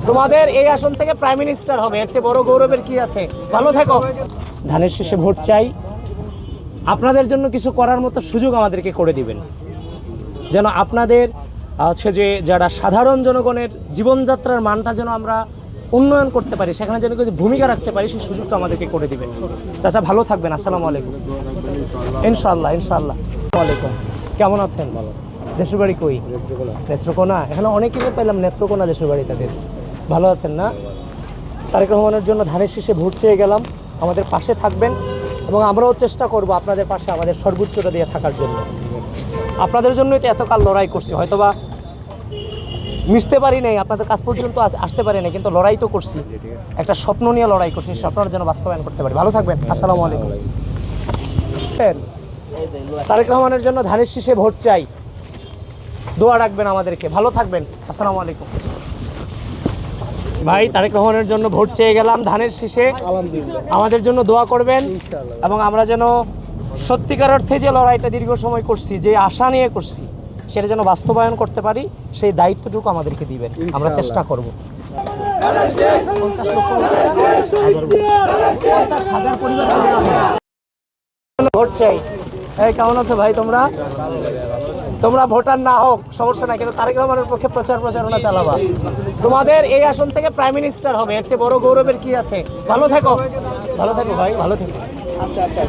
তোমাদের এই আসন থেকে প্রাইম মিনিস্টার হবে, এর চেয়ে বড় গৌরবের কি আছে? ভালো থেকো। ধানের শেষে ভোট চাই, আপনাদের জন্য কিছু করার মতো সুযোগ আমাদেরকে করে দিবেন, যেন আপনাদের হচ্ছে যে যারা সাধারণ জনগণের জীবনযাত্রার মানটা যেন আমরা উন্নয়ন করতে পারি, সেখানে যেন কিছু ভূমিকা রাখতে পারি, সেই সুযোগটা আমাদেরকে করে দিবেন। চাচা ভালো থাকবেন, আসসালামু আলাইকুম। ইনশাআল্লাহ ইনশাআল্লাহ। ওয়ালাইকুম, কেমন আছেন? ভালো। দেশের বাড়ি কই? নেত্রকোনা। এখানে অনেকেই পেলাম নেত্রকোনা দেশের বাড়ি তাদের। ভালো আছেন না? তারেক রহমানের জন্য ধানের শীষে ভোট চেয়ে গেলাম, আমাদের পাশে থাকবেন এবং আমরাও চেষ্টা করব আপনাদের পাশে আমাদের সর্বোচ্চটা দিয়ে থাকার জন্য। আপনাদের জন্যই তো এতকাল লড়াই করছি, হয়তোবা মিশতে পারি নাই, আপনাদের কাছ পর্যন্ত আসতে পারি না, কিন্তু লড়াই তো করছি, একটা স্বপ্ন নিয়ে লড়াই করছি, স্বপ্নের জন্য বাস্তবায়ন করতে পারি। ভালো থাকবেন, আসসালামু আলাইকুম। তারেক রহমানের জন্য ধানের শীষে ভোট চাই, দোয়া রাখবেন আমাদেরকে। ভালো থাকবেন, আসসালামু আলাইকুম। ভাই তারেক রহমানের জন্য ভোট চেয়ে গেলাম ধানের শীষে, আমাদের জন্য দোয়া করবেন এবং আমরা যেন সত্যিকার অর্থে যে লড়াইটা দীর্ঘ সময় করছি, যে আশা নিয়ে করছি, সেটা যেন বাস্তবায়ন করতে পারি, সেই দায়িত্বটুকু আমাদেরকে দিবেন, আমরা চেষ্টা করব। ভোট চাই। এই কেমন আছো ভাই? তোমরা ভোটার না হোক সমস্যা নাই, কিন্তু তারেক রহমানের পক্ষে প্রচারণা চালাবা। তোমাদের এই আসন থেকে প্রাইম মিনিস্টার হবে, এর চেয়ে বড় গৌরবের কি আছে? ভালো থেকো, ভালো থেকো ভাই, ভালো থেকো। আচ্ছা আচ্ছা।